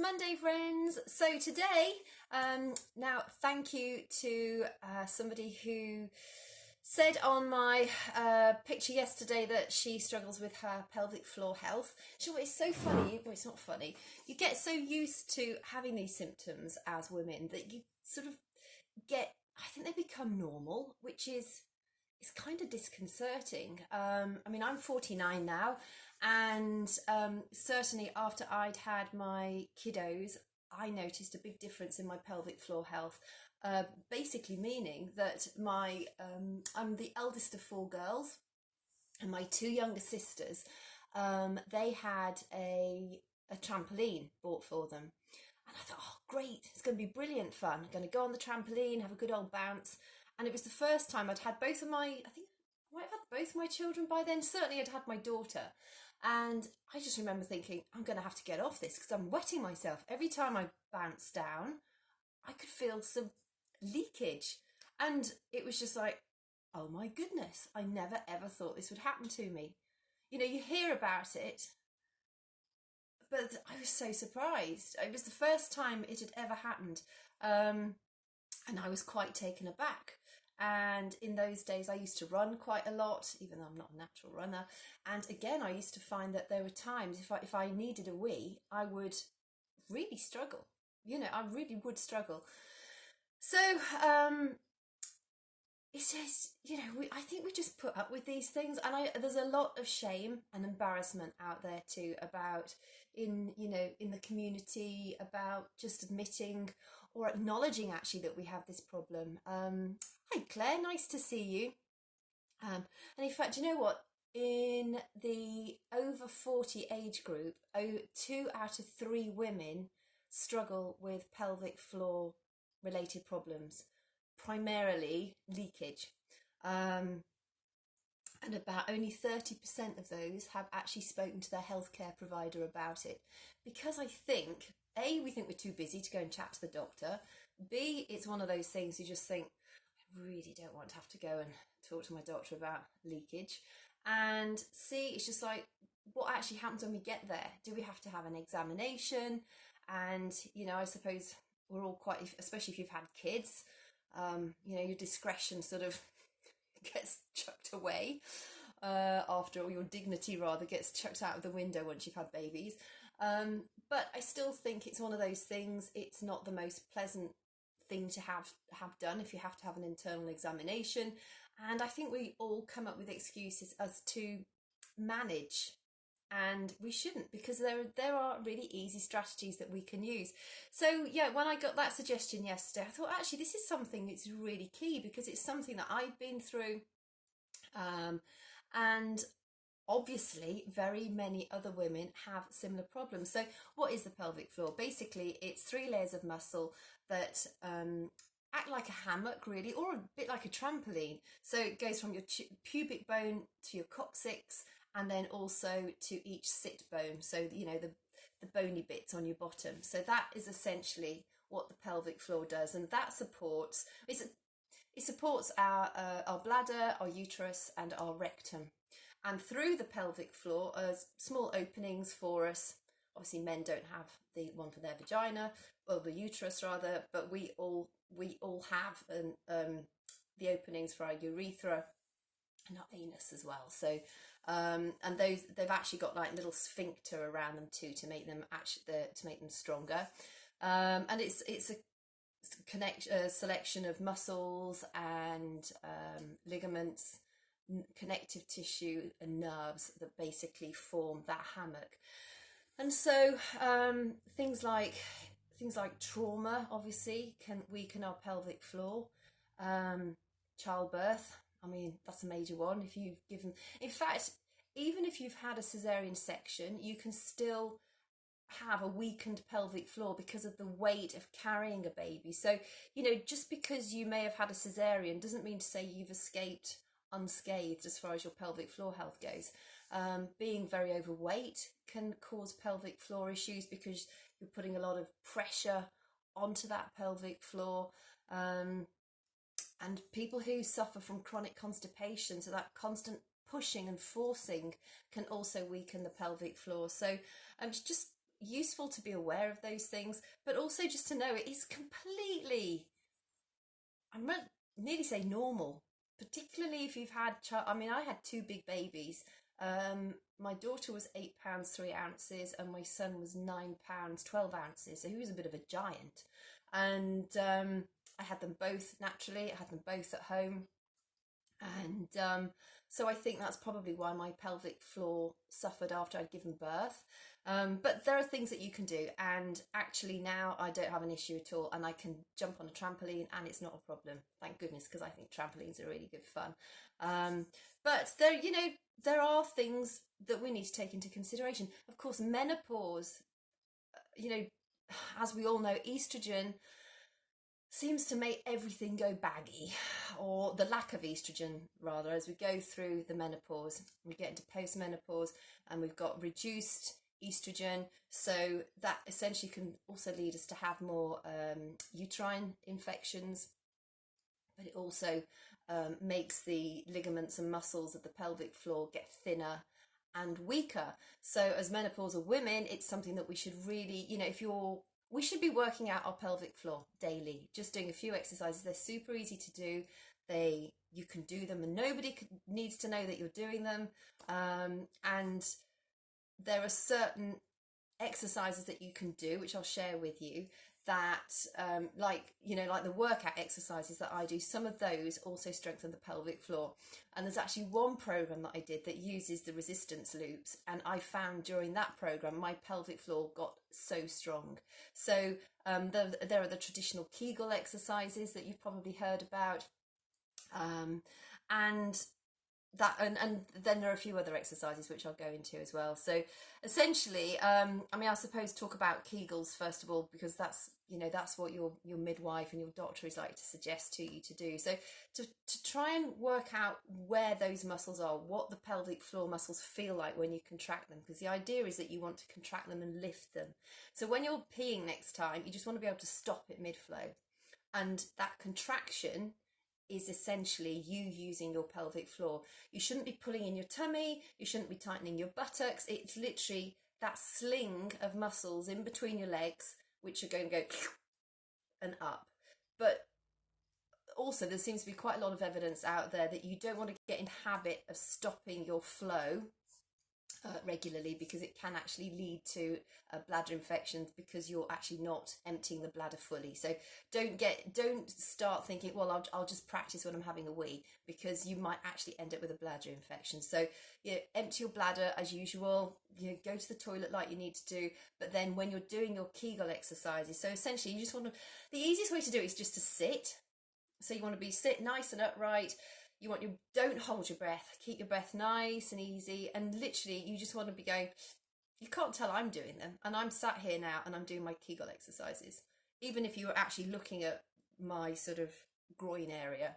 Monday, friends. So today, now thank you to somebody who said on my picture yesterday that she struggles with her pelvic floor health. You know, it's so funny. Well, it's not funny. You get so used to having these symptoms as women that you sort of I think they become normal, which is it's kind of disconcerting. I mean, I'm 49 now, and certainly after I'd had my kiddos, I noticed a big difference in my pelvic floor health. Basically, meaning that I'm the eldest of four girls, and my two younger sisters, they had a trampoline bought for them. And I thought, oh, great, it's going to be brilliant fun. I'm going to go on the trampoline, have a good old bounce. And it was the first time I'd had both of I think I might have had both my children by then. Certainly I'd had my daughter. And I just remember thinking, I'm going to have to get off this because I'm wetting myself. Every time I bounced down, I could feel some leakage. And it was just like, oh my goodness, I never ever thought this would happen to me. You know, you hear about it, but I was so surprised. It was the first time it had ever happened, and I was quite taken aback. And in those days, I used to run quite a lot, even though I'm not a natural runner. And again, I used to find that there were times if I needed a wee, I would really struggle. You know, I really would struggle. So it's just, you know, I think we just put up with these things, and there's a lot of shame and embarrassment out there too about in the community about just admitting or acknowledging actually that we have this problem. Hi Claire, nice to see you. And in fact, you know what? In the over 40 age group, 2 out of 3 women struggle with pelvic floor related problems, primarily leakage. And about only 30% of those have actually spoken to their healthcare provider about it. Because I think, A, we think we're too busy to go and chat to the doctor. B, it's one of those things you just think, I really don't want to have to go and talk to my doctor about leakage. And C, it's just like, what actually happens when we get there? Do we have to have an examination? And, you know, I suppose we're all quite, especially if you've had kids, you know, your discretion sort of gets chucked away after, or your dignity rather gets chucked out of the window once you've had babies. But I still think it's one of those things. It's not the most pleasant thing to have done if you have to have an internal examination. And I think we all come up with excuses as to manage, and we shouldn't, because there are really easy strategies that we can use. So yeah, when I got that suggestion yesterday, I thought actually this is something that's really key, because it's something that I've been through, and obviously very many other women have similar problems. So what is the pelvic floor? Basically, it's 3 layers of muscle that act like a hammock really, or a bit like a trampoline. So it goes from your pubic bone to your coccyx, and then also to each sit bone, so you know the bony bits on your bottom. So that is essentially what the pelvic floor does, and that supports it supports our bladder, our uterus, and our rectum. And through the pelvic floor are small openings for us. Obviously, men don't have the one for their vagina, or the uterus rather, but we all have the openings for our urethra and our anus as well. So and they've actually got like little sphincter around them too to make them stronger. And it's a selection of muscles and ligaments, connective tissue and nerves that basically form that hammock. And so things like trauma obviously can weaken our pelvic floor. Childbirth, I mean, that's a major one. If you've given, in fact, even if you've had a cesarean section, you can still have a weakened pelvic floor because of the weight of carrying a baby. So, you know, just because you may have had a cesarean doesn't mean to say you've escaped unscathed as far as your pelvic floor health goes. Being very overweight can cause pelvic floor issues because you're putting a lot of pressure onto that pelvic floor. And people who suffer from chronic constipation, so that constant pushing and forcing, can also weaken the pelvic floor. So just useful to be aware of those things, but also just to know it is completely, I might nearly say normal, particularly if you've had I mean, I had two big babies. My daughter was £8 3 ounces, and my son was £9 12 ounces. So he was a bit of a giant, and I had them both naturally. I had them both at home, and so I think that's probably why my pelvic floor suffered after I'd given birth. But there are things that you can do, and actually now I don't have an issue at all, and I can jump on a trampoline and it's not a problem. Thank goodness, because I think trampolines are really good fun. But there, there are things that we need to take into consideration. Of course, menopause, as we all know, estrogen seems to make everything go baggy, or the lack of estrogen rather, as we go through the menopause. We get into postmenopause and we've got reduced estrogen, so that essentially can also lead us to have more uterine infections, but it also makes the ligaments and muscles of the pelvic floor get thinner and weaker. So as menopausal women, it's something that we should really, we should be working out our pelvic floor daily, just doing a few exercises. They're super easy to do. You can do them and nobody needs to know that you're doing them. And there are certain exercises that you can do, which I'll share with you, that like the workout exercises that I do, some of those also strengthen the pelvic floor. And there's actually one program that I did that uses the resistance loops, and I found during that program my pelvic floor got so strong. So there are the traditional Kegel exercises that you've probably heard about, and then there are a few other exercises which I'll go into as well. So essentially, I suppose talk about Kegels first of all, because that's what your midwife and your doctor is like to suggest to you to do. So to try and work out where those muscles are, what the pelvic floor muscles feel like when you contract them, because the idea is that you want to contract them and lift them. So when you're peeing next time, you just want to be able to stop it mid-flow, and that contraction is essentially you using your pelvic floor. You shouldn't be pulling in your tummy, you shouldn't be tightening your buttocks. It's literally that sling of muscles in between your legs which are going to go and up. But also there seems to be quite a lot of evidence out there that you don't want to get in habit of stopping your flow regularly, because it can actually lead to bladder infections, because you're actually not emptying the bladder fully. So don't start thinking, well, I'll just practice when I'm having a wee, because you might actually end up with a bladder infection. So empty your bladder as usual, go to the toilet like you need to do, but then when you're doing your Kegel exercises, so essentially you just want to, the easiest way to do it is just to sit. So you want to sit nice and upright. Don't hold your breath, keep your breath nice and easy, and literally you just want to be going, you can't tell I'm doing them, and I'm sat here now and I'm doing my Kegel exercises. Even if you were actually looking at my sort of groin area,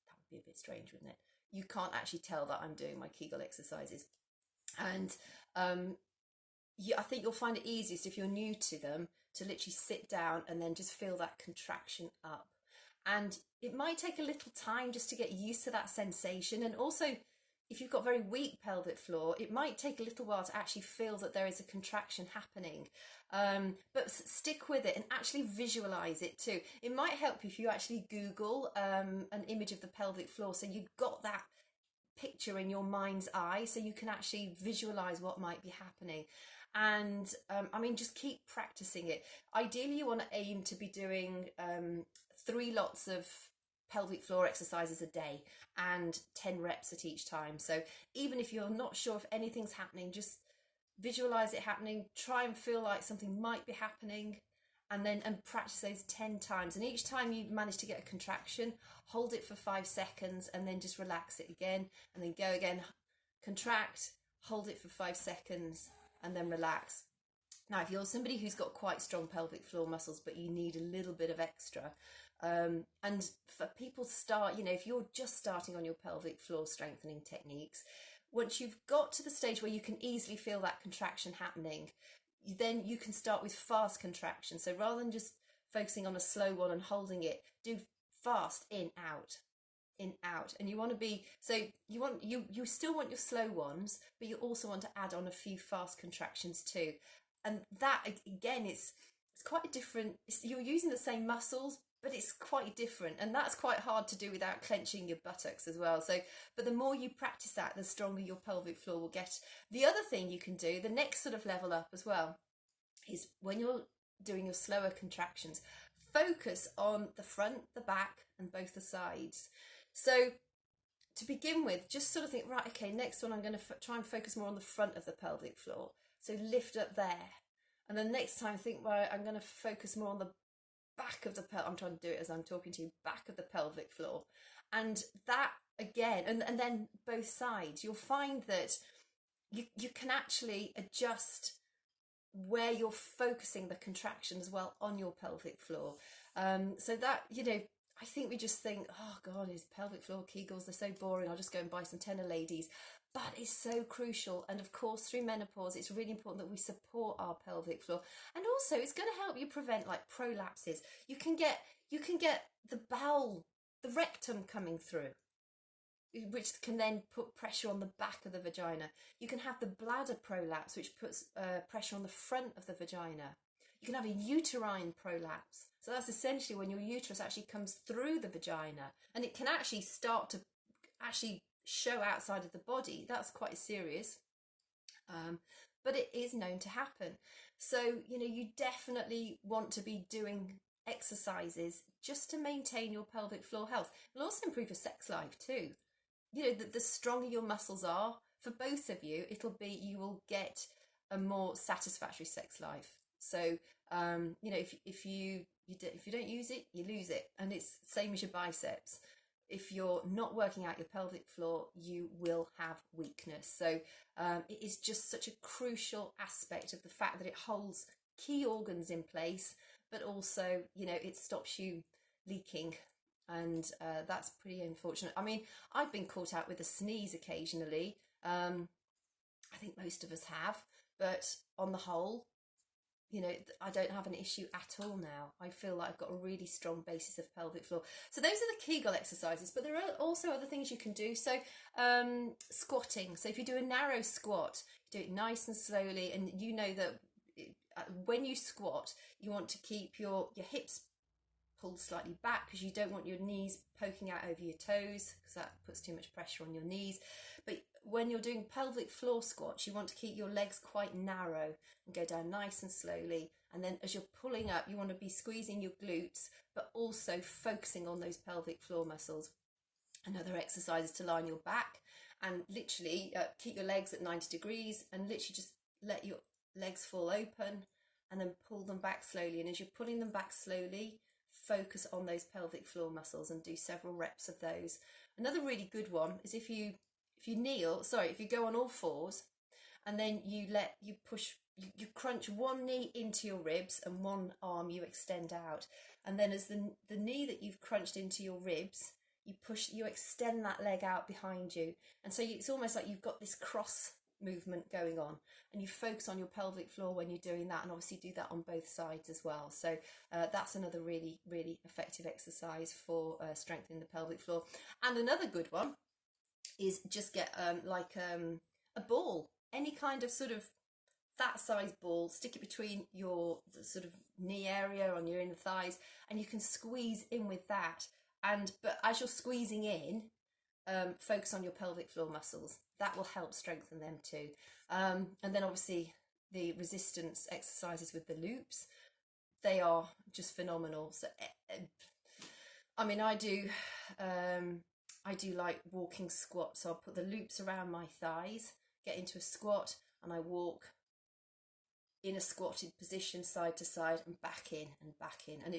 that would be a bit strange, wouldn't it? You can't actually tell that I'm doing my Kegel exercises. And I think you'll find it easiest if you're new to them to literally sit down and then just feel that contraction up. And it might take a little time just to get used to that sensation. And also, if you've got very weak pelvic floor, it might take a little while to actually feel that there is a contraction happening. But stick with it and actually visualize it too. It might help if you actually Google an image of the pelvic floor, so you've got that picture in your mind's eye, so you can actually visualize what might be happening. And just keep practicing it. Ideally, you want to aim to be doing 3 lots of pelvic floor exercises a day and 10 reps at each time. So even if you're not sure if anything's happening, just visualize it happening, try and feel like something might be happening, and practice those 10 times. And each time you manage to get a contraction, hold it for 5 seconds and then just relax it again, and then go again, contract, hold it for 5 seconds and then relax. Now, if you're somebody who's got quite strong pelvic floor muscles, but you need a little bit of extra, and for people to start, if you're just starting on your pelvic floor strengthening techniques, once you've got to the stage where you can easily feel that contraction happening, then you can start with fast contraction. So rather than just focusing on a slow one and holding it, do fast in, out. And you want to be, so you still want your slow ones, but you also want to add on a few fast contractions too. and that again, it's quite a different, you're using the same muscles, but it's quite different, and that's quite hard to do without clenching your buttocks as well. So but the more you practice that, the stronger your pelvic floor will get. The other thing you can do, the next sort of level up as well, is when you're doing your slower contractions, focus on the front, the back, and both the sides. So to begin with, just sort of think, right, okay, next one I'm going to try and focus more on the front of the pelvic floor. So lift up there. And then next time think, right, I'm going to focus more on the back of the I'm trying to do it as I'm talking to you, back of the pelvic floor. And that again, and then both sides, you'll find that you can actually adjust where you're focusing the contraction as well on your pelvic floor. So that, I think we just think, oh God, his pelvic floor Kegels, they're so boring, I'll just go and buy some tenor ladies. But it's so crucial. And of course, through menopause, it's really important that we support our pelvic floor. And also, it's going to help you prevent like prolapses. You can get the bowel, the rectum coming through, which can then put pressure on the back of the vagina. You can have the bladder prolapse, which puts pressure on the front of the vagina. You can have a uterine prolapse. So that's essentially when your uterus actually comes through the vagina, and it can actually start to actually show outside of the body. That's quite serious, but it is known to happen. So, you definitely want to be doing exercises just to maintain your pelvic floor health. It'll also improve your sex life too. The stronger your muscles are for both of you, you will get a more satisfactory sex life. So if you don't use it, you lose it, and it's the same as your biceps. If you're not working out your pelvic floor, you will have weakness. So it is just such a crucial aspect of the fact that it holds key organs in place, but also it stops you leaking. And that's pretty unfortunate. I mean, I've been caught out with a sneeze occasionally. I think most of us have, but on the whole, I don't have an issue at all now. I feel like I've got a really strong basis of pelvic floor. So those are the Kegel exercises, but there are also other things you can do. So squatting. So if you do a narrow squat, do it nice and slowly, and you know that when you squat, you want to keep your hips pulled slightly back, because you don't want your knees poking out over your toes, because that puts too much pressure on your knees. But when you're doing pelvic floor squats, you want to keep your legs quite narrow and go down nice and slowly. And then as you're pulling up, you want to be squeezing your glutes, but also focusing on those pelvic floor muscles. And other exercises to line your back, and literally keep your legs at 90 degrees and literally just let your legs fall open and then pull them back slowly. And as you're pulling them back slowly, focus on those pelvic floor muscles and do several reps of those. Another really good one is if you go on all fours, and then you crunch one knee into your ribs and one arm you extend out, and then as the knee that you've crunched into your ribs, you extend that leg out behind you, and so it's almost like you've got this cross movement going on, and you focus on your pelvic floor when you're doing that, and obviously do that on both sides as well. So that's another really, really effective exercise for strengthening the pelvic floor. And another good one is just get a ball, any kind of sort of that size ball, stick it between your sort of knee area on your inner thighs, and you can squeeze in with that. But as you're squeezing in, focus on your pelvic floor muscles. That will help strengthen them too. And then obviously the resistance exercises with the loops, they are just phenomenal. So I mean, I do like walking squats. So I'll put the loops around my thighs, get into a squat, and I walk in a squatted position side to side and back in and back in. And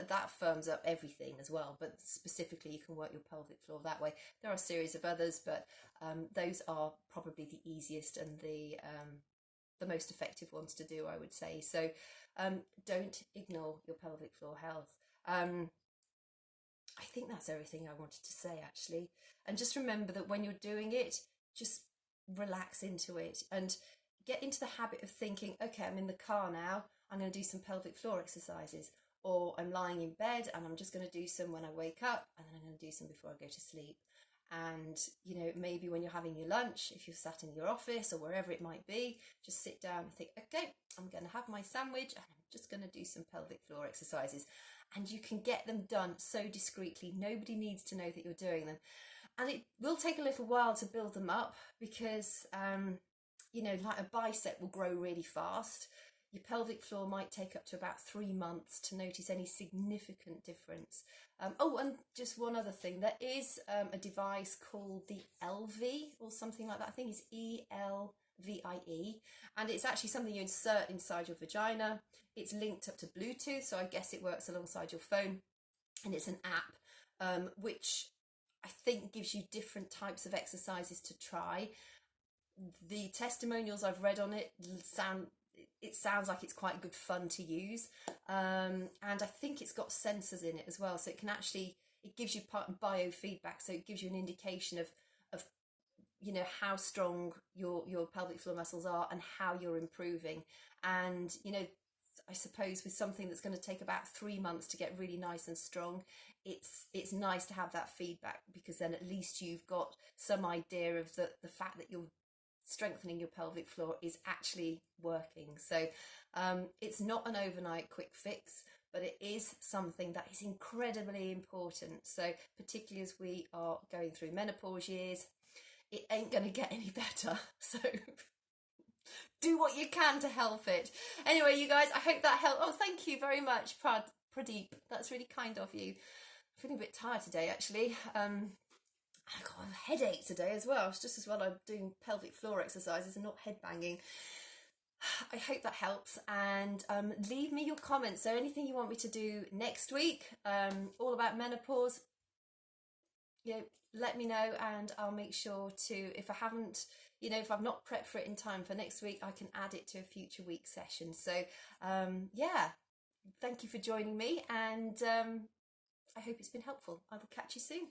that firms up everything as well, but specifically you can work your pelvic floor that way. There are a series of others, but those are probably the easiest and the most effective ones to do, I would say. So don't ignore your pelvic floor health. I think that's everything I wanted to say, actually. And just remember that when you're doing it, just relax into it and get into the habit of thinking, okay, I'm in the car now, I'm going to do some pelvic floor exercises, or I'm lying in bed and I'm just going to do some when I wake up, and then I'm going to do some before I go to sleep. And, you know, maybe when you're having your lunch, if you're sat in your office or wherever it might be, just sit down and think, okay, I'm going to have my sandwich and I'm just going to do some pelvic floor exercises. And you can get them done so discreetly. Nobody needs to know that you're doing them. And it will take a little while to build them up because, you know, like a bicep will grow really fast. Your pelvic floor might take up to about 3 months to notice any significant difference. Oh, and just one other thing, there is a device called the LV or something like that. I think it's ELVIE, and it's actually something you insert inside your vagina. It's linked up to Bluetooth, so I guess it works alongside your phone, and it's an app which I think gives you different types of exercises to try. The testimonials I've read on it sounds like it's quite good fun to use, and I think it's got sensors in it as well, so it gives you biofeedback, so it gives you an indication of you know how strong your pelvic floor muscles are and how you're improving. And you know, I suppose with something that's going to take about 3 months to get really nice and strong, it's nice to have that feedback, because then at least you've got some idea of the fact that you're strengthening your pelvic floor is actually working. So it's not an overnight quick fix, but it is something that is incredibly important. So particularly as we are going through menopause years, it ain't going to get any better. So do what you can to help it. Anyway, you guys, I hope that helped. Oh, thank you very much, Pradeep. That's really kind of you. I'm feeling a bit tired today, actually. I got a headache today as well. It's just as well I'm doing pelvic floor exercises and not head banging. I hope that helps, and leave me your comments. So anything you want me to do next week, all about menopause, you know, let me know, and I'll make sure to, if I haven't, you know, if I've not prepped for it in time for next week, I can add it to a future week session. So yeah, thank you for joining me, and I hope it's been helpful. I will catch you soon.